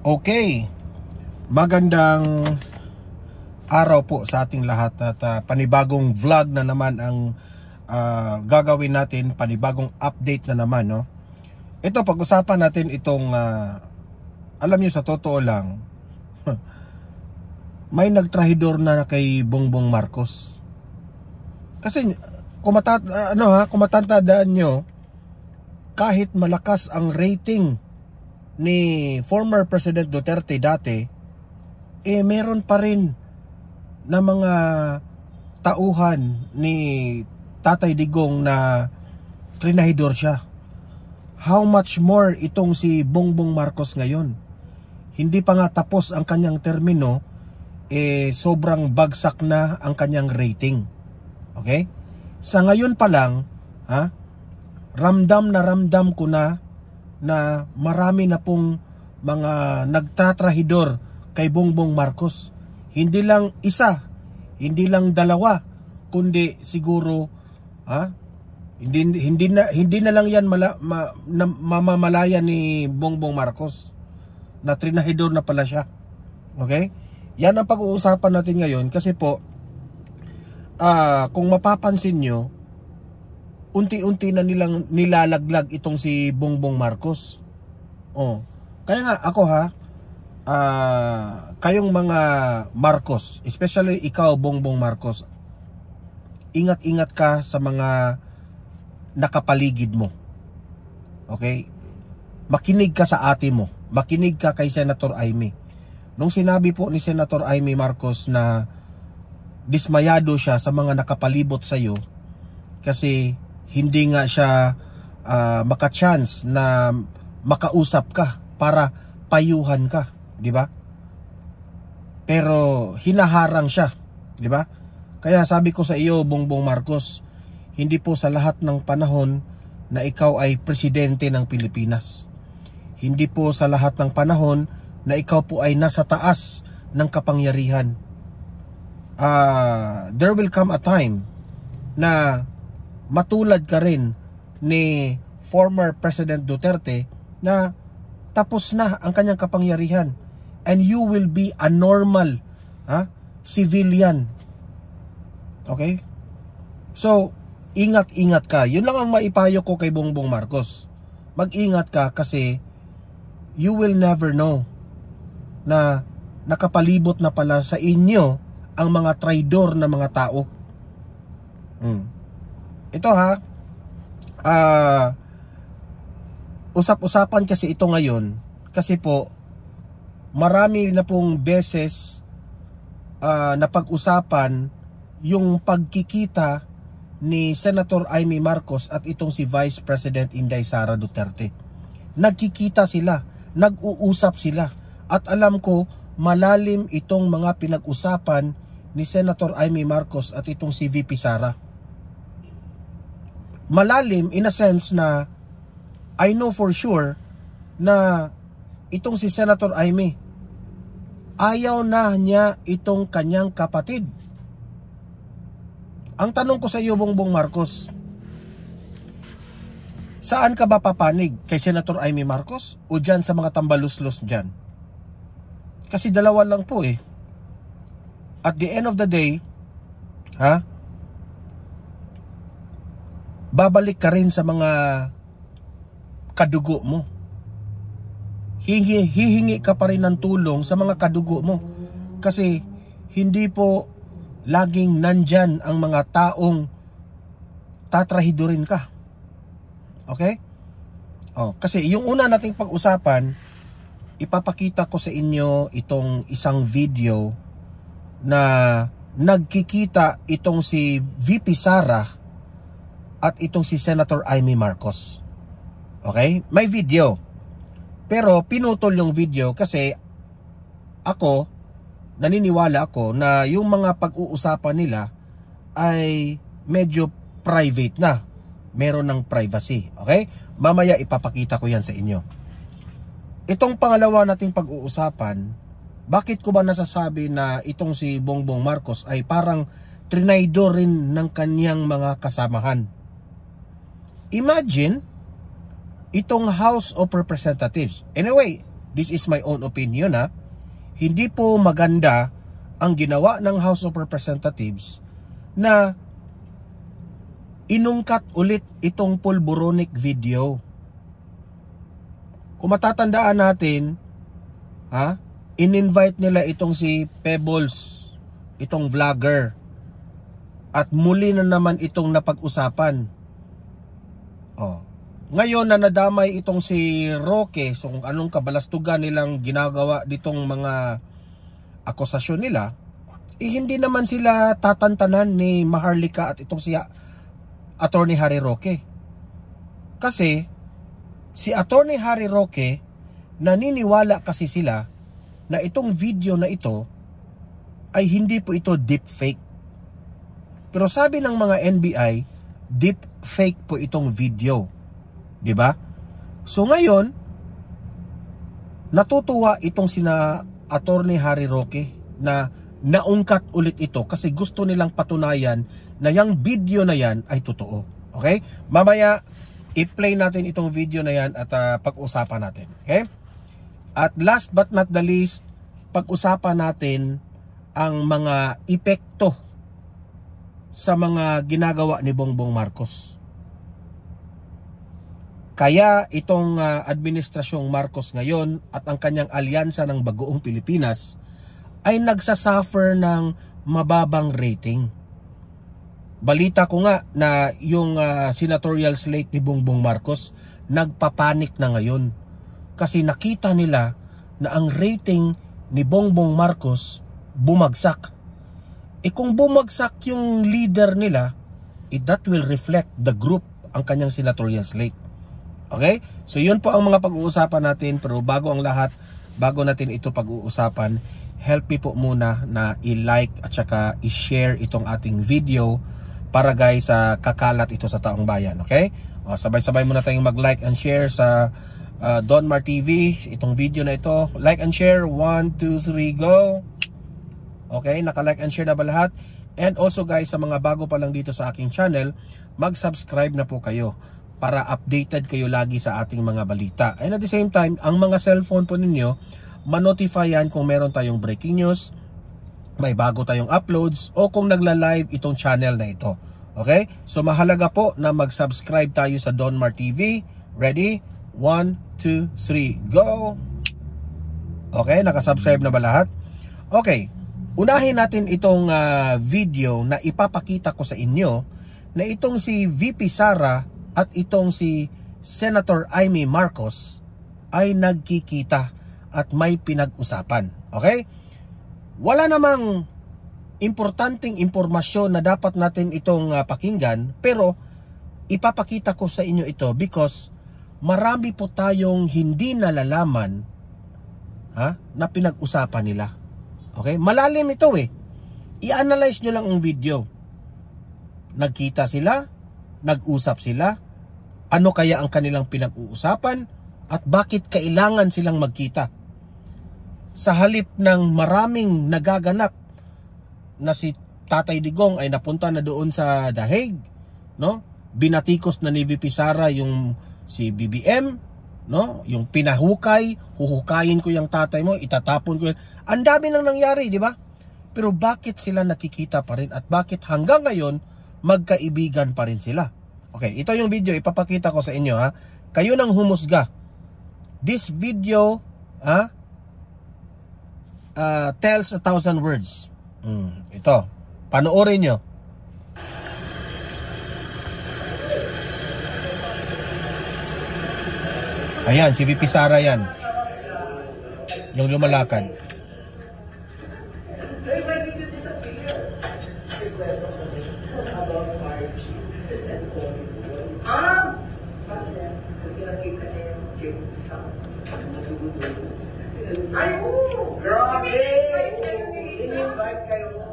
Okay, magandang araw po sa ating lahat at panibagong vlog na naman ang gagawin natin, panibagong update na naman, no? Ito, pag-usapan natin itong alam niyo, sa totoo lang may nagtrahidor na kay Bongbong Marcos. Kasi kung matatandaan nyo, kahit malakas ang rating ni former President Duterte dati, meron pa rin na mga tauhan ni Tatay Digong na trinahidor siya. How much more itong si Bongbong Marcos ngayon? Hindi pa nga tapos ang kanyang termino, sobrang bagsak na ang kanyang rating. Okay? Sa ngayon pa lang, ramdam ko na marami na pong mga nagtatrahidor kay Bongbong Marcos. Hindi lang isa, hindi lang dalawa, kundi siguro hindi na lang yan mamamalaya ni Bongbong Marcos na trinahidor na pala siya. Okay? Yan ang pag-uusapan natin ngayon kasi po kung mapapansin nyo, unti-unti na nilang nilalaglag itong si Bongbong Marcos. Kaya nga ako kayong mga Marcos, especially ikaw Bongbong Marcos, ingat-ingat ka sa mga nakapaligid mo. Okay? Makinig ka sa ate mo, makinig ka kay Senator Amy. Nung sinabi po ni Senator Amy Marcos na dismayado siya sa mga nakapalibot sa iyo kasi hindi nga siya maka-chance na makausap ka para payuhan ka, di ba? Pero hinaharang siya, di ba? Kaya sabi ko sa iyo, Bongbong Marcos, hindi po sa lahat ng panahon na ikaw ay presidente ng Pilipinas. Hindi po sa lahat ng panahon na ikaw po ay nasa taas ng kapangyarihan. There will come a time na matulad ka rin ni former President Duterte na tapos na ang kanyang kapangyarihan and you will be a normal civilian. Okay? So, ingat-ingat ka. Yun lang ang maipayo ko kay Bongbong Marcos. Mag-ingat ka kasi you will never know na nakapalibot na pala sa inyo ang mga traidor na mga tao. Ito usap-usapan kasi ito ngayon kasi po marami na pong beses na pag-usapan yung pagkikita ni Senator Amy Marcos at itong si Vice President Inday Sara Duterte. Nagkikita sila, nag-uusap sila, at alam ko malalim itong mga pinag-usapan ni Senator Amy Marcos at itong si VP Sara. Malalim in a sense na I know for sure na itong si Senator Amy ayaw na niya itong kanyang kapatid. Ang tanong ko sa iyo, Bongbong Marcos, saan ka ba papanig? Kay Senator Amy Marcos o dyan sa mga tambaluslos dyan? Kasi dalawa lang po At the end of the day, babalik ka rin sa mga kadugo mo. Hihingi ka pa rin ng tulong sa mga kadugo mo. Kasi hindi po laging nandyan ang mga taong tatrahidorin ka. Okay? Kasi yung una nating pag-usapan, ipapakita ko sa inyo itong isang video na nagkikita itong si VP Sara at itong si Senator Amy Marcos. Okay? May video. Pero pinutol yung video kasi naniniwala ako na yung mga pag-uusapan nila ay medyo private na. Meron ng privacy. Okay? Mamaya ipapakita ko yan sa inyo. Itong pangalawa nating pag-uusapan, bakit ko ba nasasabi na itong si Bongbong Marcos ay parang trinahidor rin ng kanyang mga kasamahan? Imagine, itong House of Representatives. Anyway, this is my own opinion ha, hindi po maganda ang ginawa ng House of Representatives na inungkat ulit itong pulboronic video. Kung matatandaan natin, ha, in-invite nila itong si Pebbles, itong vlogger, at muli na naman itong napag-usapan. Ngayon na nadamay itong si Roque, so kung anong kabalastugan nilang ginagawa ditong mga akusasyon nila, hindi naman sila tatantanan ni Maharlika at itong si Attorney Harry Roque. Kasi si Attorney Harry Roque, naniniwala kasi sila na itong video na ito ay hindi po ito deepfake. Pero sabi ng mga NBI, deepfake po itong video. 'Di ba? So ngayon, natutuwa itong sina Attorney Harry Roque na naungkat ulit ito kasi gusto nilang patunayan na yung video na yan ay totoo. Okay? Mamaya, i-play natin itong video na yan at pag-usapan natin. Okay? At last but not the least, pag-usapan natin ang mga epekto sa mga ginagawa ni Bongbong Marcos. Kaya itong administrasyong Marcos ngayon at ang kanyang alyansa ng Bagoong Pilipinas ay nagsasuffer ng mababang rating. Balita ko nga na yung senatorial slate ni Bongbong Marcos nagpapanik na ngayon. Kasi nakita nila na ang rating ni Bongbong Marcos bumagsak. Kung bumagsak yung leader nila, that will reflect the group, ang kanyang senatorial slate. Okay? So yun po ang mga pag-uusapan natin, pero bago ang lahat, bago natin ito pag-uusapan, help me po muna na i-like at saka i-share itong ating video para guys kakalat ito sa taong bayan. Okay? Sabay-sabay muna tayong mag-like and share sa Don Mar TV, itong video na ito. Like and share, 1, 2, 3, go! Okay, naka-like and share na ba lahat? And also guys, sa mga bago pa lang dito sa aking channel, mag-subscribe na po kayo para updated kayo lagi sa ating mga balita. And at the same time, ang mga cellphone po ninyo, ma-notify yan kung meron tayong breaking news, may bago tayong uploads, o kung nagla-live itong channel na ito. Okay? So mahalaga po na mag-subscribe tayo sa Don Mar TV. Ready? 1, 2, 3, go! Okay, nakasubscribe na ba lahat? Okay, unahin natin itong video na ipapakita ko sa inyo na itong si VP Sara at itong si Senator Amy Marcos ay nagkikita at may pinag-usapan. Okay? Wala namang importanteng impormasyon na dapat natin itong pakinggan, pero ipapakita ko sa inyo ito because marami po tayong hindi nalalaman na pinag-usapan nila. Okay? Malalim ito eh. I-analyze nyo lang ang video. Nagkita sila, nag-usap sila, ano kaya ang kanilang pinag-uusapan, at bakit kailangan silang magkita. Sa halip ng maraming nagaganap na si Tatay Digong ay napunta na doon sa The Hague, no? Binatikos na ni VP Sara yung si BBM, no? Yung pinahukay, huhukayin ko yung tatay mo, itatapon ko. Ang dami nang nangyari, di ba? Pero bakit sila nakikita pa rin at bakit hanggang ngayon magkaibigan pa rin sila? Okay, ito yung video ipapakita ko sa inyo ha. Kayo nang humusga. This video tells 1,000 words. Ito, panoorin nyo. Ayan, si VP Sara yan. Yung lumalakad. Ay, grabe! In-invite kayo sa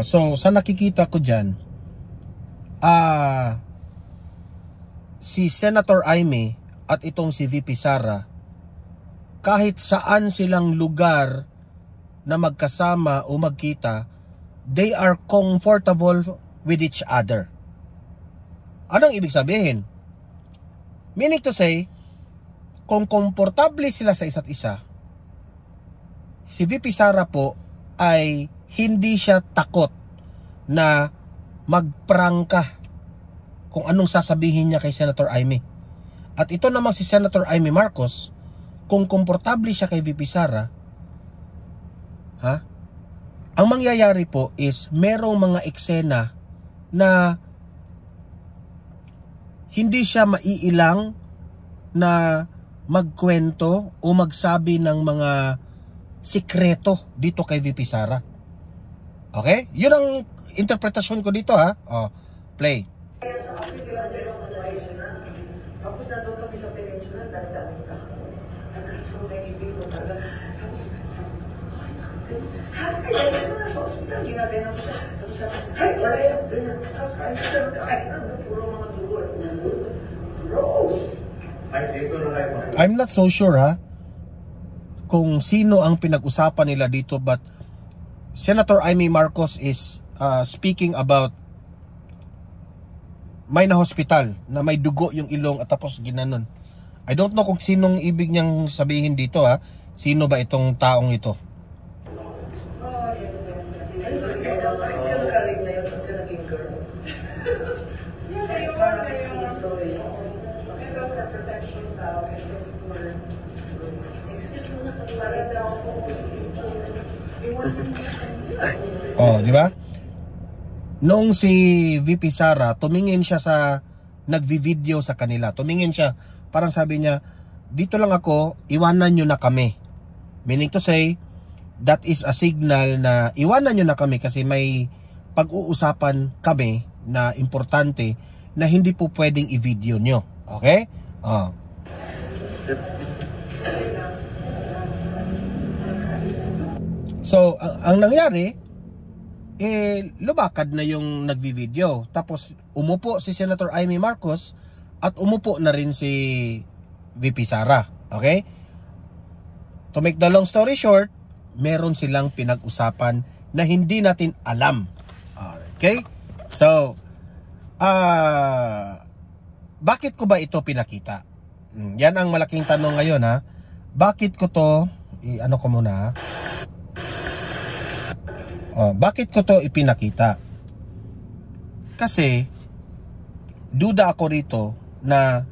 so sa nakikita ko dyan, si Senator Amy at itong si VP Sara, kahit saan silang lugar na magkasama o magkita, they are comfortable with each other. Anong ibig sabihin? Meaning to say, kung komportable sila sa isa't isa, si VP Sara po ay hindi siya takot na magprangka kung anong sasabihin niya kay Senator Amy. At ito namang si Senator Amy Marcos, kung komportable siya kay VP Sara, ang mangyayari po is merong mga eksena na hindi siya maiilang na magkwento o magsabi ng mga sikreto dito kay VP Sara. Okay? Yun ang interpretasyon ko dito play. Sa Africa lang tayo na. Tapos nandun kami sa peninsula, dami-daming tao. So many people talaga. Tapos sabi ko, kaya ko na sa hospital, ginagawa ko siya. Tapos sabi ko, wala yan. Tapos kain ko siya, kain na. Puro mga dugo. Gross! I'm not so sure kung sino ang pinag-usapan nila dito, but Senator Amy Marcos is speaking about may na hospital na may dugo yung ilong at tapos ginanon. I don't know kung sinong ibig niyang sabihin dito Sino ba itong taong ito? Di ba? Noong si VP Sara, tumingin siya sa nagvi-video sa kanila. Tumingin siya, parang sabi niya, dito lang ako, iwanan nyo na kami. Meaning to say, that is a signal na iwanan nyo na kami kasi may pag-uusapan kami na importante na hindi po pwedeng i-video nyo. Okay? So, ang nangyari, lumakad na yung nagvi-video. Tapos, umupo si Senator Amy Marcos at umupo na rin si VP Sara. Okay? To make the long story short, meron silang pinag-usapan na hindi natin alam. Okay? So, bakit ko ba ito pinakita? Yan ang malaking tanong ngayon Bakit ko to, ano ko muna bakit ko to ipinakita? Kasi duda ako rito na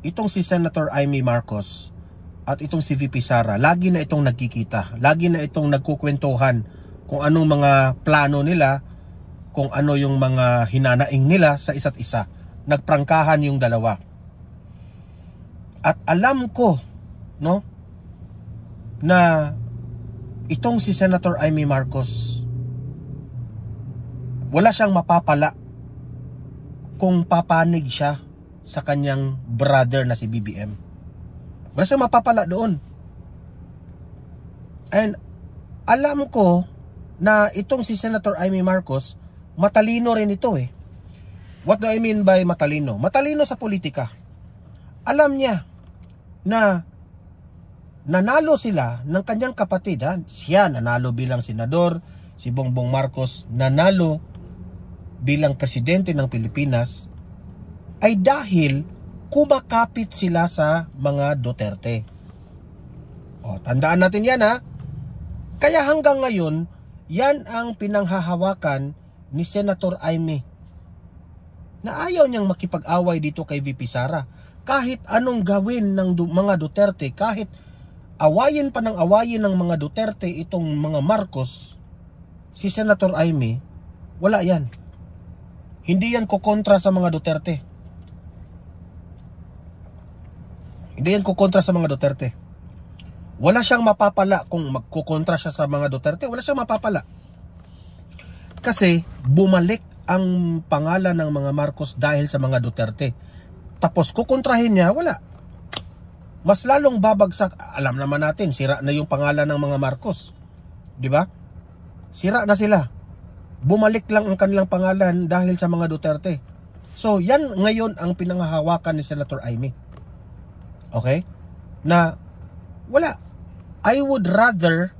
itong si Senator Amy Marcos at itong si VP Sara, lagi na itong nagkikita, lagi na itong nagkukwentuhan kung anong mga plano nila, kung ano yung mga hinanaing nila sa isa't isa. Nagprangkahan yung dalawa. At alam ko na itong si Senator Amy Marcos, wala siyang mapapala kung papanig siya sa kanyang brother na si BBM. Wala siyang mapapala doon. And alam ko na itong si Senator Amy Marcos, matalino rin ito What do I mean by matalino? Matalino sa politika. Alam niya na nanalo sila ng kanyang kapatid. Siya nanalo bilang senador, si Bongbong Marcos nanalo bilang presidente ng Pilipinas ay dahil kumakapit sila sa mga Duterte. Tandaan natin yan Kaya hanggang ngayon, yan ang pinanghahawakan ni Senator Amy. Na ayaw niyang makipag-away dito kay VP Sara. Kahit anong gawin ng mga Duterte, kahit awayin pa ng awayin ng mga Duterte itong mga Marcos, si Senator Amy, wala yan. Hindi yan kukontra sa mga Duterte. Hindi yan kukontra sa mga Duterte. Wala siyang mapapala kung magkukontra siya sa mga Duterte. Wala siyang mapapala. Kasi bumalik ang pangalan ng mga Marcos dahil sa mga Duterte. Tapos kukontrahin niya, wala. Mas lalong babagsak. Alam naman natin, sira na yung pangalan ng mga Marcos. Di ba? Sira na sila. Bumalik lang ang kanilang pangalan dahil sa mga Duterte. So, yan ngayon ang pinanghahawakan ni Senator Amy. Okay? Na, wala. I would rather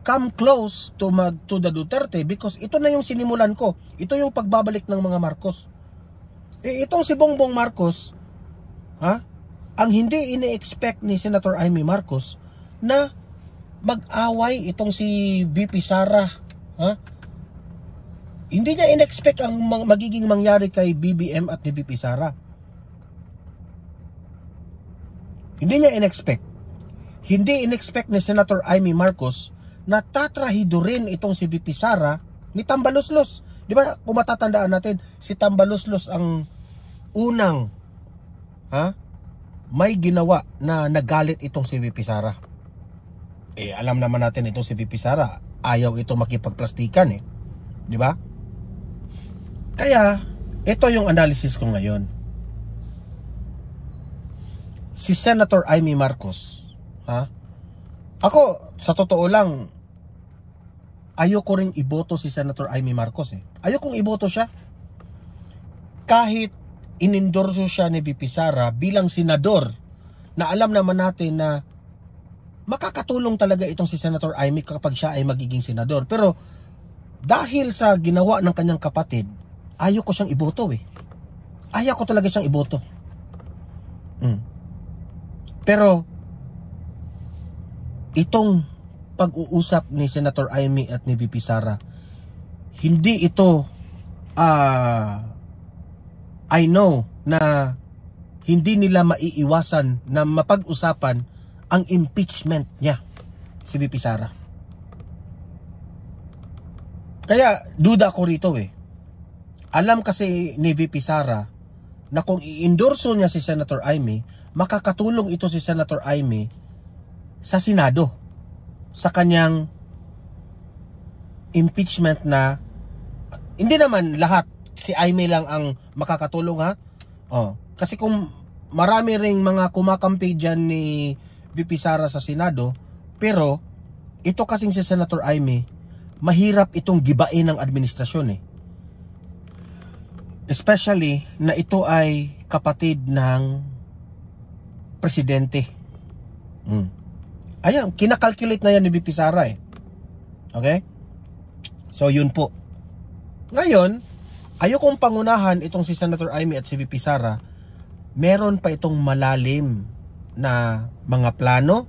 come close to the Duterte because ito na yung sinimulan ko. Ito yung pagbabalik ng mga Marcos. Itong si Bongbong Marcos, ang hindi ini-expect ni Senator Amy Marcos na mag-away itong si VP Sara. Ha? Hindi niya in-expect ang magiging mangyari kay BBM at ni VP Sara. Hindi niya in-expect. Hindi in-expect ni Senator Amy Marcos na tatrahido rin itong si VP Sara ni Tambaloslos. Di ba, kung matatandaan natin, si Tambaloslos ang unang may ginawa na nagalit itong si VP Sara. Alam naman natin itong si VP Sara, ayaw ito makipagplastikan di ba? Kaya ito yung analysis ko ngayon. Si Senator Amy Marcos, ako sa totoo lang ayoko ring iboto si Senator Amy Marcos Ayokong iboto siya. Kahit inendorso siya ni VP Sara bilang senador na alam naman natin na makakatulong talaga itong si Senator Amy kapag siya ay magiging senador. Pero dahil sa ginawa ng kanyang kapatid, ayaw ko siyang iboto Ayaw ko talaga siyang iboto. Pero itong pag-uusap ni Senator Amy at ni VP Sara, hindi ito I know na hindi nila maiiwasan na mapag-usapan ang impeachment niya, si VP Sara. Kaya duda ko rito Alam kasi ni VP Sara na kung i-endorso niya si Senator Amy, makakatulong ito si Senator Amy sa Senado sa kanyang impeachment na hindi naman lahat si Amy lang ang makakatulong kasi kung marami ring mga kumakampi dyan ni VP Sara sa Senado, pero ito kasing si Senator Amy, mahirap itong gibain ng administrasyon especially na ito ay kapatid ng presidente. Ayan, kinakalculate na yan ni VP Sara Okay? So yun po. Ngayon, ayokong pangunahan itong si Senator Amy at si VP Sara. Meron pa itong malalim na mga plano,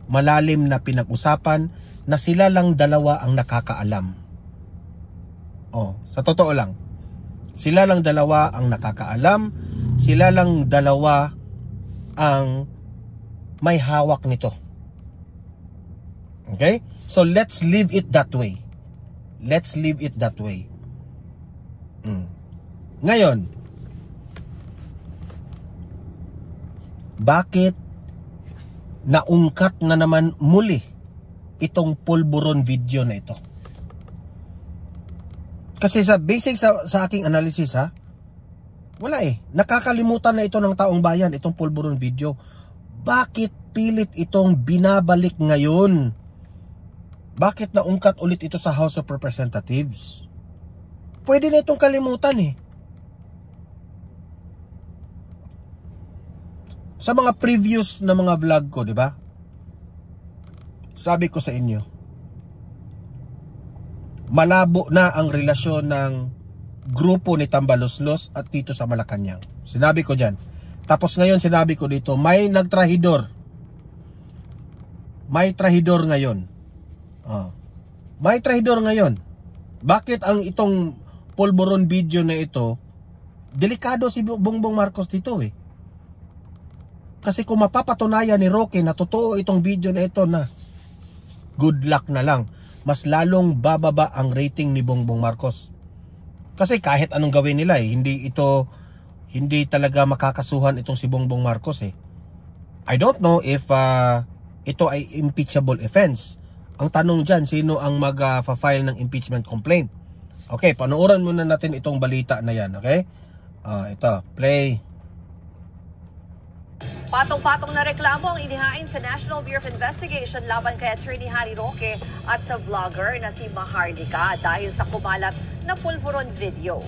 malalim na pinag-usapan na sila lang dalawa ang nakakaalam. Sa totoo lang, sila lang dalawa ang nakakaalam, sila lang dalawa ang may hawak nito. Okay? So let's leave it that way. Let's leave it that way. Ngayon, bakit naungkat na naman muli itong pulburon video na ito? Kasi sa basic sa aking analysis wala nakakalimutan na ito ng taong bayan, itong pulburon video. Bakit pilit itong binabalik ngayon? Bakit naungkat ulit ito sa House of Representatives? Pwede na itong kalimutan Sa mga previous na mga vlog ko, di ba? Sabi ko sa inyo, malabo na ang relasyon ng grupo ni Tambaloslos at dito sa Malacanang. Sinabi ko dyan. Tapos ngayon sinabi ko dito, may nagtrahidor. May trahidor ngayon. May trahidor ngayon. Bakit ang itong pulburon video na ito, delikado si Bongbong Marcos dito Kasi kung mapapatunayan ni Roque na totoo itong video na ito na good luck na lang, mas lalong bababa ang rating ni Bongbong Marcos. Kasi kahit anong gawin nila hindi talaga makakasuhan itong si Bongbong Marcos I don't know if ito ay impeachable offense. Ang tanong dyan, sino ang mag-file ng impeachment complaint? Okay, panoorin muna natin itong balita na yan, okay? Ito, play. Patong-patong na reklamo ang inihain sa National Bureau of Investigation laban kay Attorney Harry Roque at sa vlogger na si Maharlika dahil sa kumalat na pulburon video.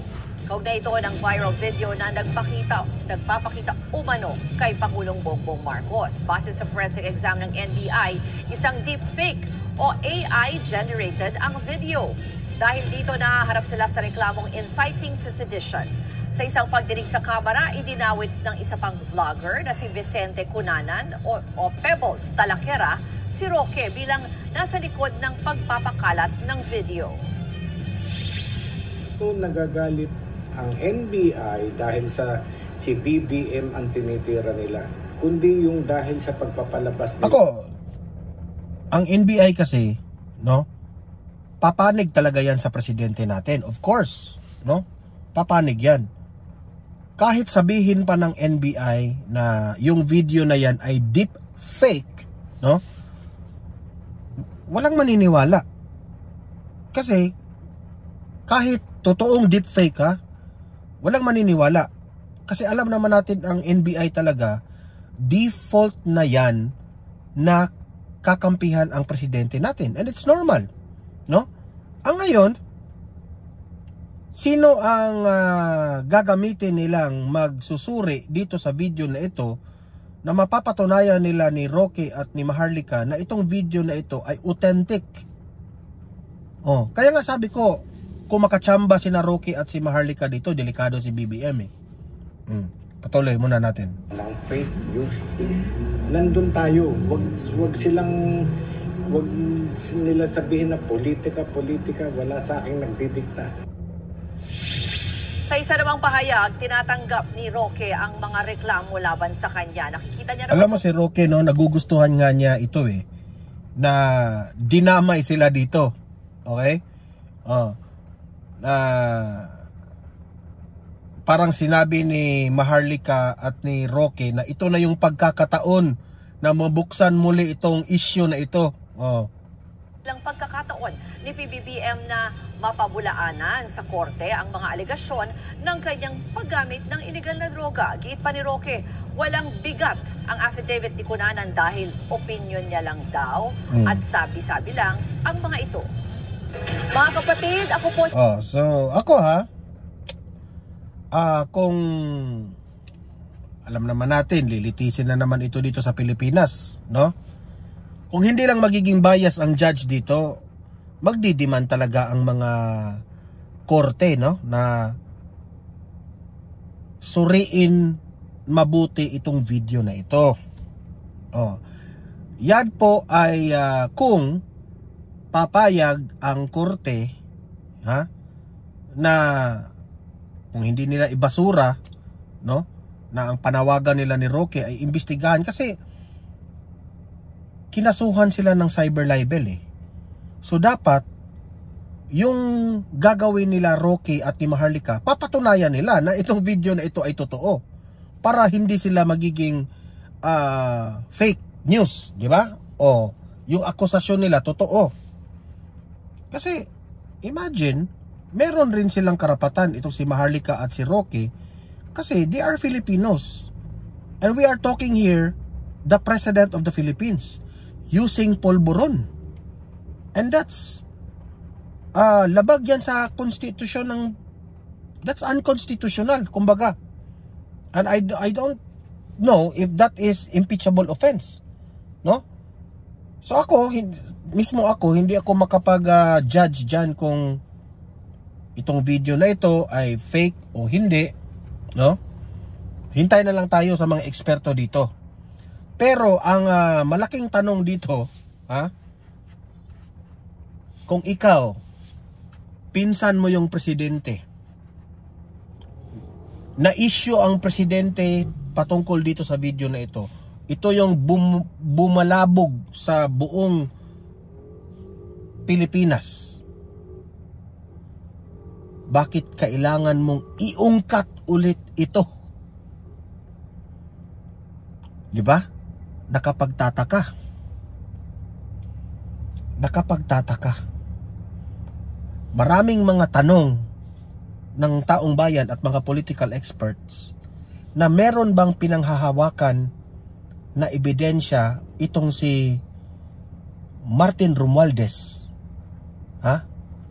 Kaugnay ito ng viral video na nagpapakita umano kay Pangulong Bongbong Marcos. Base sa forensic exam ng NBI, isang deepfake o AI-generated ang video. Dahil dito nahaharap sila sa reklamong inciting to sedition. Sa isang pagdinig sa kamera, idinawit ng isa pang vlogger na si Vicente Cunanan o Pebbles Talaquera si Roque bilang nasa likod ng pagpapakalat ng video. So nagagalit ang NBI dahil sa si BBM ang tinitira nila, kundi yung dahil sa pagpapalabas nila. Ako, ang NBI kasi, no, papanig talaga yan sa presidente natin. Of course, no? Papanig yan. Kahit sabihin pa ng NBI na yung video na yan ay deep fake, no? Walang maniniwala. Kasi kahit totoong deep fake, ha, walang maniniwala. Kasi alam naman natin ang NBI talaga, default na yan na kakampihan ang presidente natin. And it's normal, no? Ang ngayon, sino ang gagamitin nilang magsusuri dito sa video na ito na mapapatunayan nila ni Roque at ni Maharlika na itong video na ito ay authentic? Oh, kaya nga sabi ko, kung makachamba si Roque at si Maharlika dito, delikado si BBM eh. Patuloy muna natin. Ng fake news. Nandun tayo. Wag nila sabihin na politika, wala sa aking nagdidikta. Sa isa namang pahayag, tinatanggap ni Roque ang mga reklamo laban sa kanya. Nakikita niya naman. Alam mo si Roque, no, nagugustuhan nga niya ito eh, na dinamay sila dito. Okay? Parang sinabi ni Maharlika at ni Roque na ito na yung pagkakataon na mabuksan muli itong issue na ito. Lang pagkakataon ni PBBM na mapabulaanan sa korte ang mga alegasyon ng kanyang paggamit ng iligal na droga. Giit pa ni Roque, walang bigat ang affidavit ni Cunanan dahil opinion niya lang daw at sabi-sabi lang ang mga ito. Mga kapatid, ako po... So ako kung alam naman natin, lilitisin na naman ito dito sa Pilipinas, no? Kung hindi lang magiging bias ang judge dito, magdidiman talaga ang mga korte, no, na suriin mabuti itong video na ito. Yan po ay kung papayag ang korte, na kung hindi nila ibasura, no, na ang panawagan nila ni Roque ay imbestigahan, kasi kinasuhan sila ng cyber libel eh. So dapat yung gagawin nila Roque at ni Maharlika, papatunayan nila na itong video na ito ay totoo para hindi sila magiging fake news, di ba? O yung akusasyon nila totoo. Kasi imagine, meron rin silang karapatan itong si Maharlika at si Roque kasi they are Filipinos. And we are talking here the President of the Philippines using polvoron. And that's labag yan sa konstitusyon ng, that's unconstitutional, kumbaga. And I don't know if that is impeachable offense, no? So ako, hindi ako makapag-judge dyan kung itong video na ito ay fake o hindi, no? Hintay na lang tayo sa mga eksperto dito. Pero ang malaking tanong dito, kung ikaw, pinsan mo yung presidente, na-issue ang presidente patungkol dito sa video na ito, ito yung bumalabog sa buong Pilipinas, bakit kailangan mong iungkat ulit ito? Di ba? Nakapagtataka. Maraming mga tanong ng taong bayan at mga political experts na meron bang pinanghahawakan na ebidensya itong si Martin Romualdez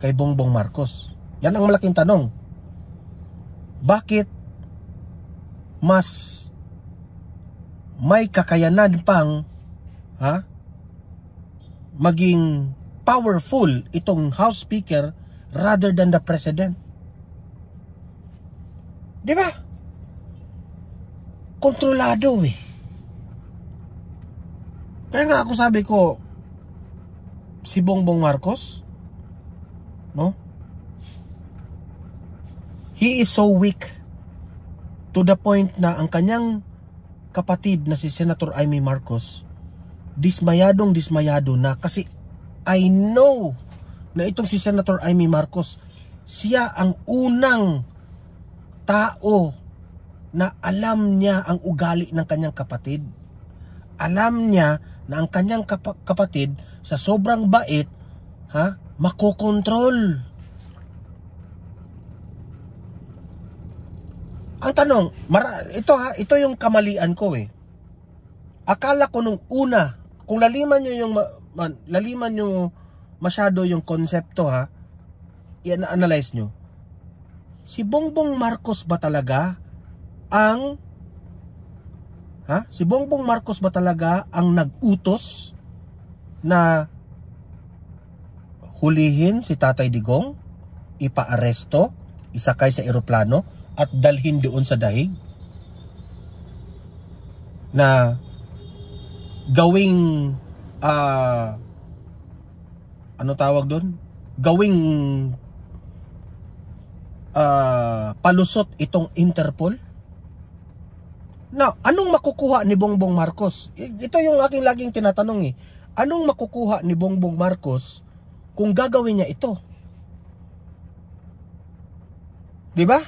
kay Bongbong Marcos. Yan ang malaking tanong. Bakit mas may kakayanan pang maging powerful itong House Speaker rather than the President? Di ba? Kontrolado eh. Kaya nga ako sabi ko, si Bongbong Marcos, no? He is so weak to the point na ang kanyang kapatid na si Senator Amy Marcos dismayado na, kasi I know na itong si Senator Amy Marcos, siya ang unang tao na alam niya ang ugali ng kanyang kapatid. Alam niya na ang kanyang kapatid sa sobrang bait, makokontrol. Ang tanong, ito yung kamalian ko eh. Akala ko nung una, kung laliman nyo masyado yung konsepto i-analyze nyo. Si Bongbong Marcos ba talaga ang nag-utos na hulihin si Tatay Digong, ipaaresto, isakay sa eroplano at dalhin doon sa dahig, na gawing gawing palusot itong Interpol? Now, anong makukuha ni Bongbong Marcos? Ito yung aking laging tinatanong eh. Anong makukuha ni Bongbong Marcos kung gagawin niya ito? Di ba?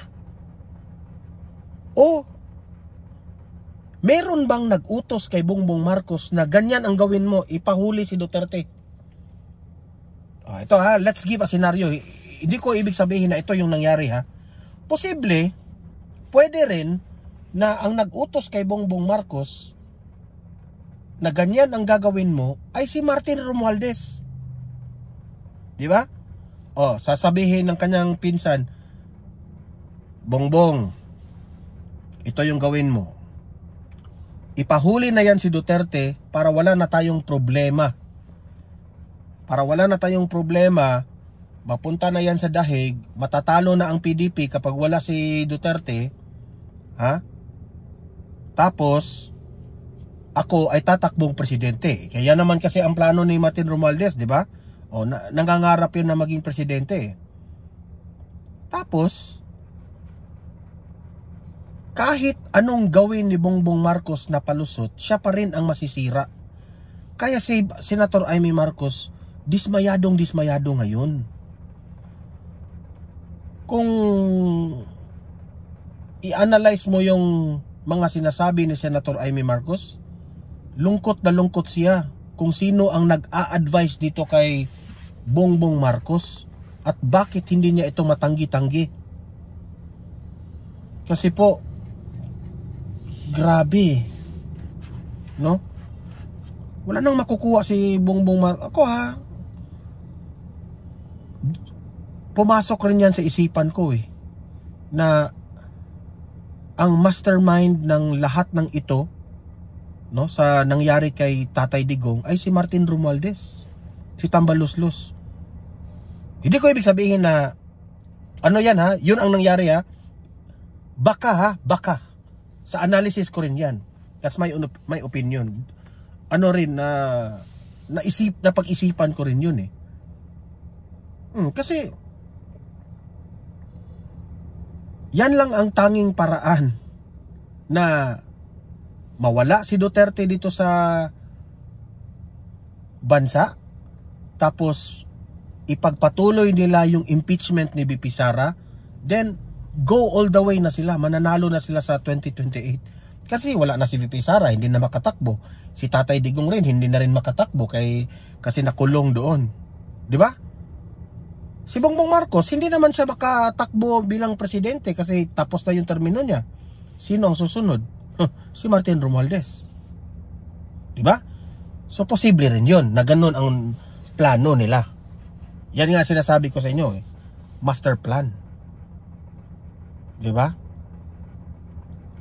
O meron bang nag-utos kay Bongbong Marcos na ganyan ang gawin mo, ipahuli si Duterte? Ito let's give a scenario. Hindi ko ibig sabihin na ito yung nangyari Posible, pwede rin na ang nag-utos kay Bongbong Marcos na ganyan ang gagawin mo ay si Martin Romualdez. Di ba? Sasabihin ng kanyang pinsan, Bongbong, ito yung gawin mo. Ipahuli na yan si Duterte para wala na tayong problema. Mapunta na yan sa dahig, matatalo na ang PDP kapag wala si Duterte. Tapos, ako ay tatakbong presidente. Kaya naman kasi ang plano ni Martin Romualdez, di ba? Nangangarap yun na maging presidente. Tapos, kahit anong gawin ni Bongbong Marcos na palusot, siya pa rin ang masisira. Kaya si Senator Amy Marcos, dismayado ngayon. Kung i-analyze mo yung mga sinasabi ni Senator Amy Marcos, lungkot na lungkot siya kung sino ang nag-a-advise dito kay Bongbong Marcos at bakit hindi niya ito matanggi-tanggi. Kasi po, grabe, no? Wala nang makukuha si Bongbong Marcos. Ako pumasok rin yan sa isipan ko na ang mastermind ng lahat ng ito, no, sa nangyari kay Tatay Digong ay si Martin Romualdez, si Tambaluslos. Hindi ko ibig sabihin na yun ang nangyari baka sa analysis ko rin yan. That's my opinion. Na pag-isipan ko rin yun kasi yan lang ang tanging paraan na mawala si Duterte dito sa bansa, tapos ipagpatuloy nila yung impeachment ni BP Sara, then go all the way na sila, mananalo na sila sa 2028. Kasi wala na si BP Sara, hindi na makatakbo. Si Tatay Digong rin, hindi na rin makatakbo kasi nakulong doon. Di ba? Si Bongbong Marcos, hindi naman siya makatakbo bilang presidente kasi tapos na yung termino niya. Sino ang susunod? Si Martin Romualdez. Di ba? So posible rin yun na ganun ang plano nila. Yan nga sinasabi ko sa inyo master plan. Di ba?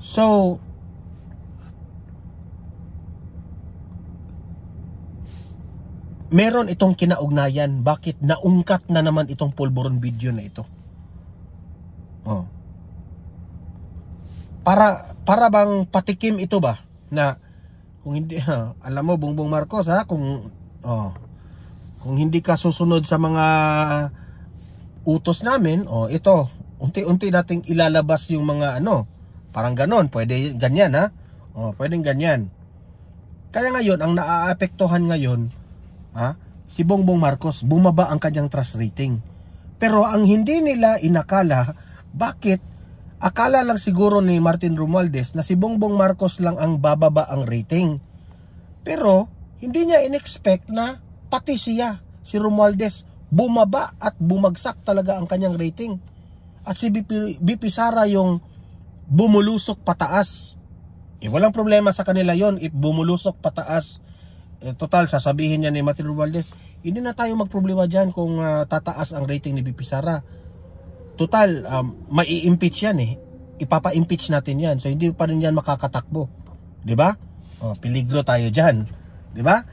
So meron itong kinaugnayan. Bakit naungkat na naman itong pulburon video na ito? para bang patikim ito ba na kung hindi alam mo Bongbong Marcos kung hindi ka susunod sa mga utos namin, ito unti-unti nating ilalabas yung mga parang ganon, pwede ganyan pwedeng ganyan. Kaya ngayon ang naaapektuhan ngayon si Bongbong Marcos, bumaba ang kanyang trust rating. Pero ang hindi nila inakala, bakit akala lang siguro ni Martin Romualdez na si Bongbong Marcos lang ang bababa ang rating. Pero hindi niya inexpect na pati siya, si Romualdez, bumaba at bumagsak talaga ang kanyang rating. At si BP Sara yung bumulusok pataas. Walang problema sa kanila yon if bumulusok pataas. Total, sasabihin niya ni Martin Romualdez, hindi na tayo magproblema dyan kung tataas ang rating ni BP Sara. Total, mai-impeach yan Ipapa-impeach natin yan. So hindi pa rin yan makakatakbo. 'Di ba? Peligro tayo diyan. 'Di ba?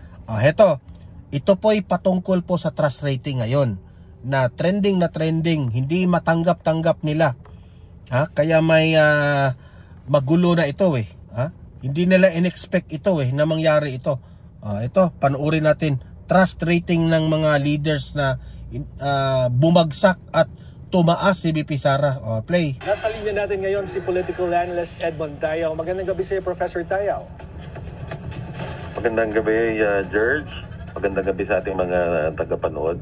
Ito po'y patungkol po sa trust rating ngayon na trending, hindi matanggap-tanggap nila. Kaya may magulo na ito Hindi nila in-expect ito na mangyari ito. Ito, panoorin natin trust rating ng mga leaders na bumagsak at tumaas si BP Sara. Play. Nasa linya natin ngayon si political analyst Edmond Tayaw. Magandang gabi sa iyo, Professor Tayaw. Magandang gabi, George. Magandang gabi sa ating mga tagapanood.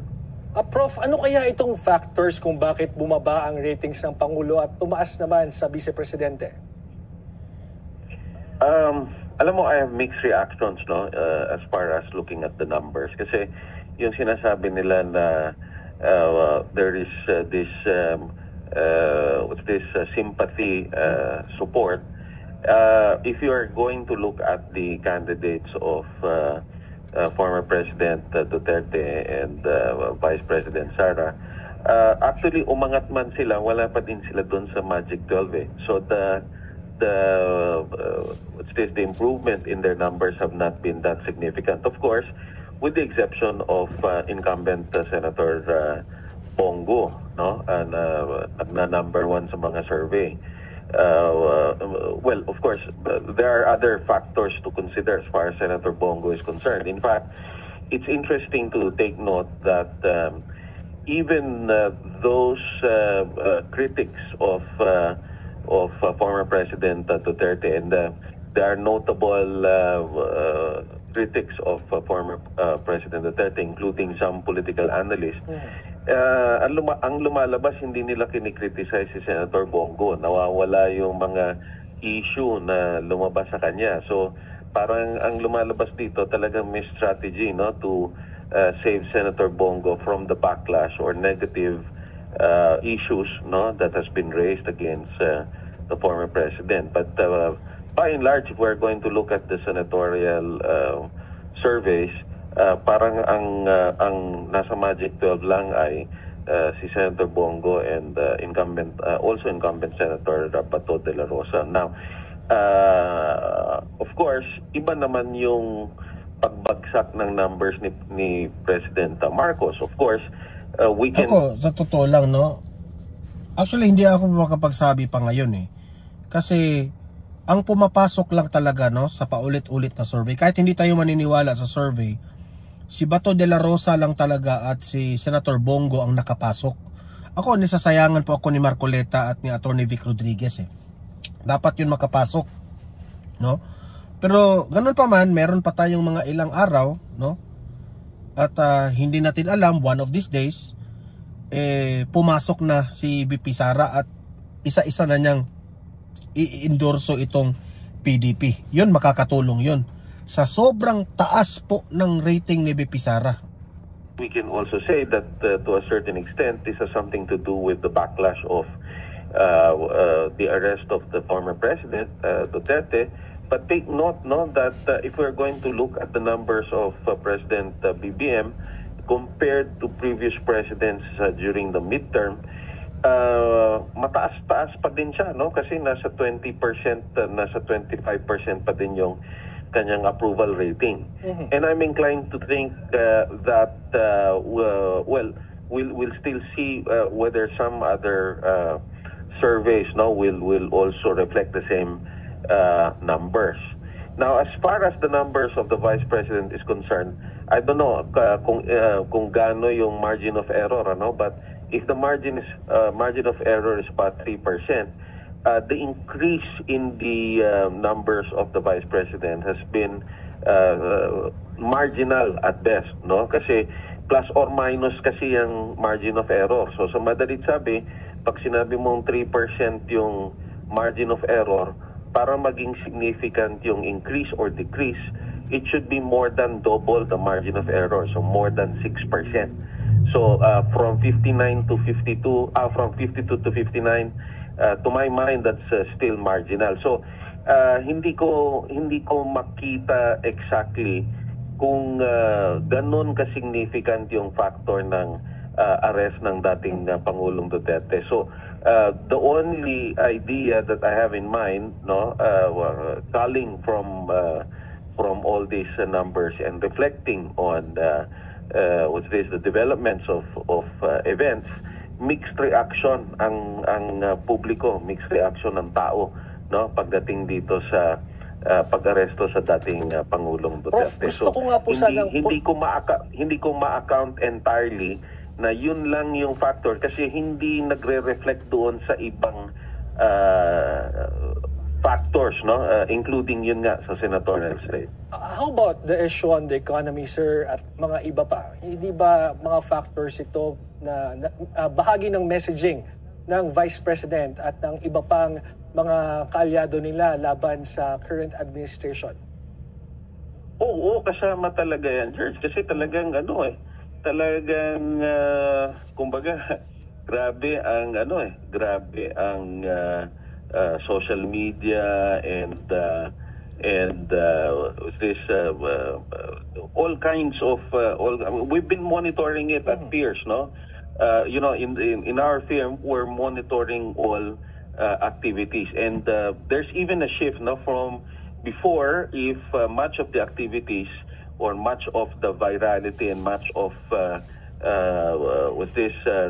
Prof, ano kaya itong factors kung bakit bumaba ang ratings ng Pangulo at tumaas naman sa Vice Presidente? Alam mo, I have mixed reactions as far as looking at the numbers. Kasi yung sinasabi nila na there is this sympathy support. If you are going to look at the candidates of former President Duterte and Vice President Sara, actually umangat man sila, wala pa din sila doon sa Magic 12 So the improvement in their numbers have not been that significant. Of course, with the exception of incumbent Senator Bongo, na number 1 sa mga survey. Well, of course, there are other factors to consider as far as Senator Bongo is concerned. In fact, it's interesting to take note that even those critics of former President Duterte, and there are notable critics of former President Duterte, including some political analysts, ang lumalabas, hindi nila kinikriticize si Senator Bongo. Nawawala yung mga issue na lumabas sa kanya. So parang ang lumalabas dito talagang may strategy to save Senator Bongo from the backlash or negative issues that has been raised against the former president. But by and large, if we're going to look at the senatorial surveys, parang ang nasa Magic 12 lang ay si Senator Bongo and also incumbent Senator Bato de la Rosa. Now, of course, iba naman yung pagbagsak ng numbers ni President Marcos. Of course, we can... Ako, sa totoo lang, actually, hindi ako makapagsabi pa ngayon Kasi ang pumapasok lang talaga sa paulit-ulit na survey, kahit hindi tayo maniniwala sa survey, si Bato de la Rosa lang talaga at si Senator Bongo ang nakapasok. Ako, nisasayangan po ako ni Marcoleta at ni Atty. Vic Rodriguez Dapat yun makapasok, Pero ganun pa man, meron pa tayong mga ilang araw, At hindi natin alam, one of these days pumasok na si BP Sara at isa-isa na niyang i-endorso itong PDP. Yun, makakatulong yun sa sobrang taas po ng rating ni BP Sara. We can also say that to a certain extent, this has something to do with the backlash of the arrest of the former president, Duterte. But take note that if we're going to look at the numbers of President BBM compared to previous presidents during the midterm, mataas-taas pa din siya, kasi nasa 20%, nasa 25% pa din yung kanyang approval rating. And I'm inclined to think that we'll still see whether some other surveys will also reflect the same numbers. Now, as far as the numbers of the Vice President is concerned, I don't know kung gaano yung margin of error, but if the margin of error is about 3%, the increase in the numbers of the Vice President has been marginal at best, kasi plus or minus kasi yung margin of error. So sa madalit sabi, pag sinabi mong 3% yung margin of error, para maging significant yung increase or decrease, it should be more than double the margin of error, so more than 6%. So from 59 to 52, from 52 to 59, to my mind, that's still marginal. So hindi ko makita exactly kung ganun ka-significant yung factor ng arrest ng dating Pangulong Duterte. So the only idea that I have in mind, calling from all these numbers and reflecting on the developments of events, mixed reaction ang publiko, mixed reaction ng tao, pagdating dito sa pag-aresto sa dating Pangulong Duterte. Prof, ko nga po hindi ko ma-account entirely na yun lang yung factor kasi hindi nagre-reflect doon sa ibang factors, including yun nga sa senatorial slate. How about the issue on the economy, sir, at mga iba pa? Hindi ba mga factors ito na bahagi ng messaging ng Vice President at ng iba pang mga kaalyado nila laban sa current administration? Oo, kasama talaga yan, George. Kasi talagang kumbaga grabe ang social media and this all kinds of we've been monitoring it at peers, in our firm we're monitoring all activities, and there's even a shift from before, if much of the activities or much of the virality and much of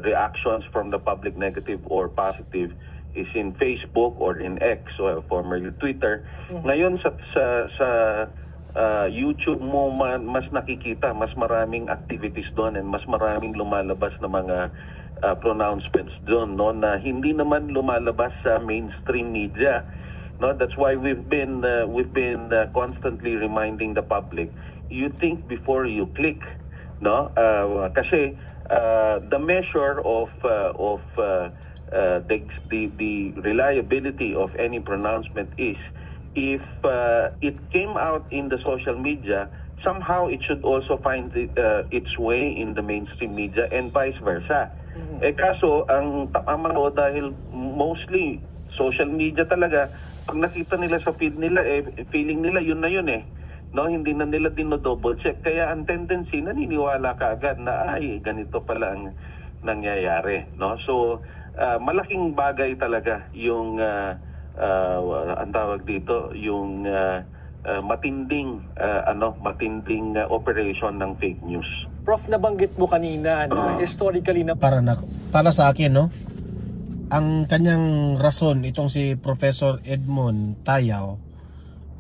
reactions from the public, negative or positive, is in Facebook or in X or formerly Twitter. Ngayon sa YouTube mo mas nakikita, mas maraming activities doon and mas maraming lumalabas na mga pronouncements doon, na hindi naman lumalabas sa mainstream media. That's why we've been constantly reminding the public, you think before you click, kasi the measure of the reliability of any pronouncement is if it came out in the social media, somehow it should also find its way in the mainstream media and vice versa. Kaso ang mga dahil mostly social media talaga, pag nakita nila sa feed nila, feeling nila yun na yun hindi na nila dino-double check. Kaya ang tendency, naniniwala ka agad na ganito pala ang nangyayari. So, malaking bagay talaga yung, ang tawag dito, yung matinding operation ng fake news. Prof, nabanggit mo kanina na historically na... Para sa akin, ang kanyang rason, itong si Professor Edmond Tayaw,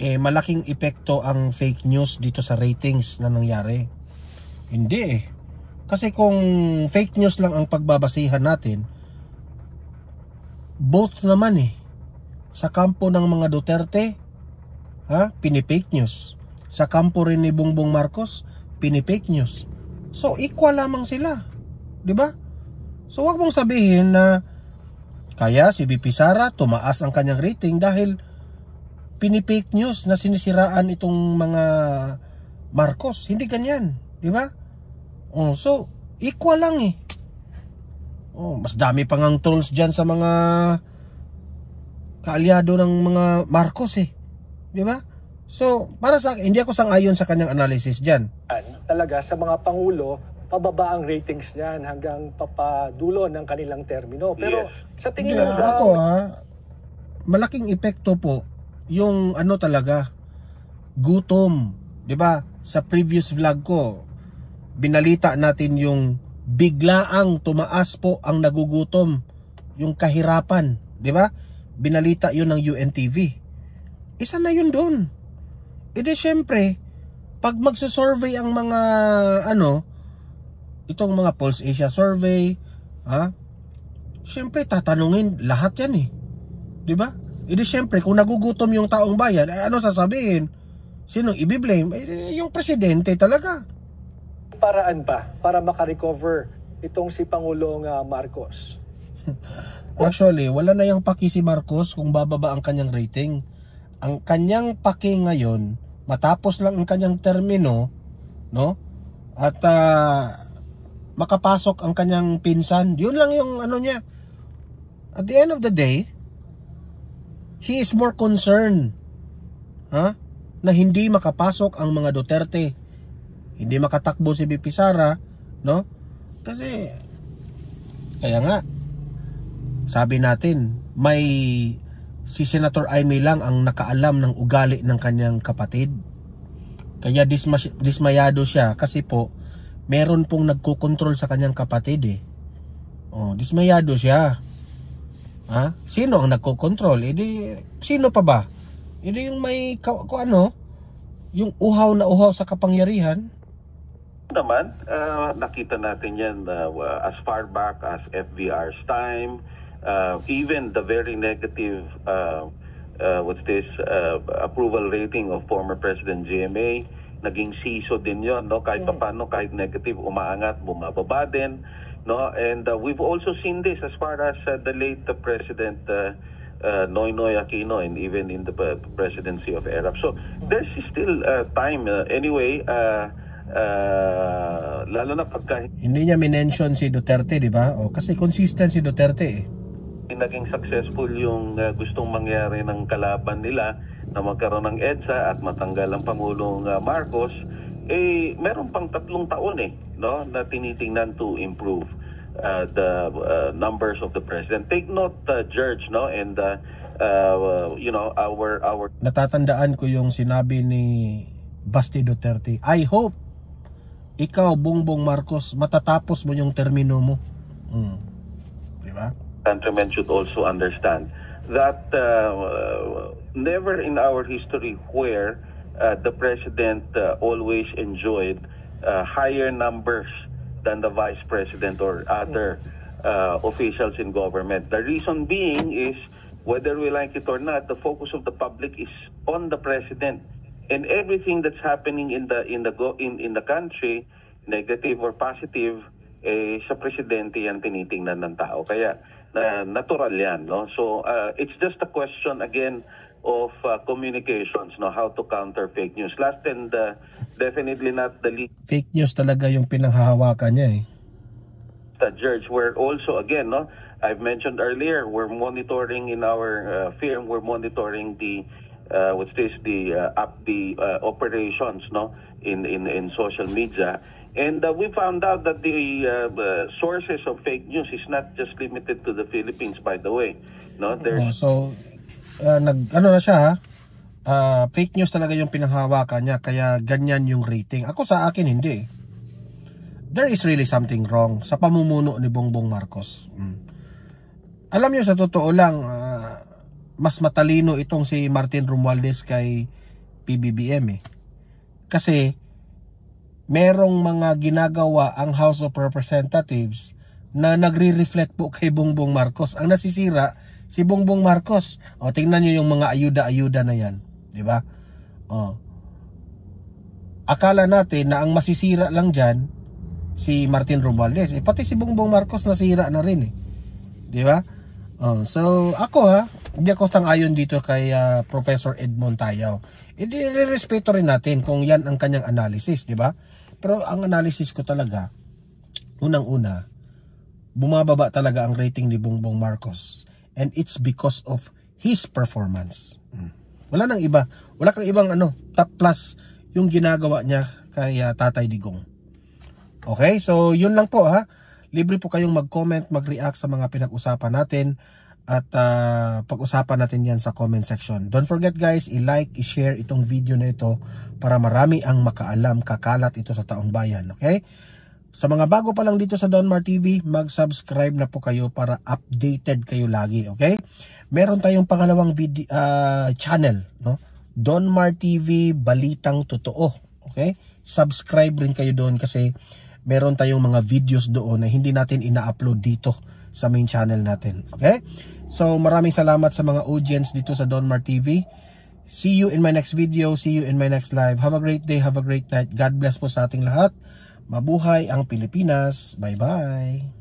malaking epekto ang fake news dito sa ratings na nangyari. Hindi Kasi kung fake news lang ang pagbabasihan natin, both naman sa kampo ng mga Duterte, pinipake news. Sa kampo rin ni Bongbong Marcos, pinipake news. So equal lamang sila, 'di ba? So wag mong sabihin na kaya si BP Sara tumaas ang kanyang rating dahil pinipake news na sinisiraan itong mga Marcos. Hindi ganyan, 'di ba? So equal lang mas dami pa ngang trolls diyan sa mga kaalyado ng mga Marcos 'di ba? So para sa akin, hindi ako sang-ayon sa kanyang analysis diyan. Talaga sa mga pangulo, pababa ang ratings niyan hanggang papadulo ng kanilang termino. Pero sa tingin mo ako malaking epekto po yung talaga gutom, 'di ba? Sa previous vlog ko binalita natin yung biglaang tumaas po ang nagugutom, yung kahirapan, 'di ba? Binalita 'yun ng UNTV. Isa na 'yun doon. Edi syempre, pag magso-survey ang mga itong mga Pulse Asia survey, syempre tatanungin lahat 'yan eh. 'Di ba? Edi syempre kung nagugutom yung taong bayan, ano sasabihin? Sinong i-blame? Yung presidente talaga. Paraan pa para makarecover itong si Pangulong Marcos? Actually, wala na yung paki si Marcos kung bababa ang kanyang rating. Ang kanyang paki ngayon, matapos lang ang kanyang termino, no? At makapasok ang kanyang pinsan. Yun lang yung niya. At the end of the day, he is more concerned na hindi makapasok ang mga Duterte. Hindi makatakbo si BP Sara, no? Kasi kaya nga sabi natin, si Senator Amy lang ang nakaalam ng ugali ng kanyang kapatid. Kaya dismayado siya kasi po meron pong nagkokontrol sa kanyang kapatid eh. Dismayado siya. Sino ang nagkokontrol? Sino pa ba? Yung may yung uhaw na uhaw sa kapangyarihan. Naman, nakita natin yan as far back as FVR's time, even the very negative approval rating of former President GMA, naging siso din yon, no? Kahit paano, kahit negative, umaangat, bumababa din, no? And we've also seen this as far as the late President Noynoy Aquino, and even in the presidency of ERAP. So there's still time anyway. Lalo na pagka hindi niya minention si Duterte, di ba? Kasi consistent si Duterte eh. Naging successful yung gustong mangyari ng kalaban nila na magkaroon ng EDSA at matanggal ang Pangulong Marcos, meron pang 3 taon no, na tinitingnan to improve the numbers of the president. Take note, George, no, and our natatandaan ko yung sinabi ni Basti Duterte. I hope ikaw, Bongbong Marcos, matatapos mo yung termino mo. Diba? Countrymen should also understand that never in our history where the president always enjoyed higher numbers than the vice president or other officials in government. The reason being is, whether we like it or not, the focus of the public is on the president. And everything that's happening in the country, negative or positive, sa presidente yan tinitingnan ng tao. Kaya natural yan, no? So it's just a question again of communications, no, how to counter fake news. Last and definitely not the least, fake news talaga yung pinanghahawakan niya eh. George, we're also again, no, I've mentioned earlier, we're monitoring in our firm, we're monitoring the operations, no, in social media, and we found out that the sources of fake news is not just limited to the Philippines, by the way, no. There's na siya fake news talaga yung pinanghawakan niya, kaya ganyan yung rating. Ako sa akin hindi. There is really something wrong sa pamumuno ni Bongbong Marcos. Alam niyo, sa totoo lang, mas matalino itong si Martin Romualdez kay PBBM eh. Kasi merong mga ginagawa ang House of Representatives na nagre-reflect po kay Bongbong Marcos. Ang nasisira si Bongbong Marcos. Tingnan niyo yung mga ayuda-ayuda na yan, di ba? Akala natin na ang masisira lang diyan si Martin Romualdez. Pati si Bongbong Marcos nasira na rin eh. Di ba? So ako hindi ako sang-ayon dito kay Professor Edmond Tayaw. Respeto rin natin kung yan ang kanyang analysis, di ba? Pero ang analysis ko talaga, unang-una, bumababa talaga ang rating ni Bongbong Marcos, and it's because of his performance. Wala nang iba, wala kang ibang top plus yung ginagawa niya kay Tatay Digong. Okay, so yun lang po Libre po kayong mag-comment, mag-react sa mga pinag-usapan natin, at pag-usapan natin yan sa comment section. Don't forget guys, i-like, i-share itong video na ito para marami ang makaalam, kakalat ito sa taong bayan. Okay? Sa mga bago pa lang dito sa Donmar TV, mag-subscribe na po kayo para updated kayo lagi, okay? Meron tayong pangalawang video, channel, no? Donmar TV Balitang Totoo, okay? Subscribe rin kayo doon kasi meron tayong mga videos doon na hindi natin ina-upload dito sa main channel natin, okay? So maraming salamat sa mga audience dito sa Donmar TV. See you in my next video, see you in my next live. Have a great day, have a great night. God bless po sa ating lahat. Mabuhay ang Pilipinas. Bye-bye.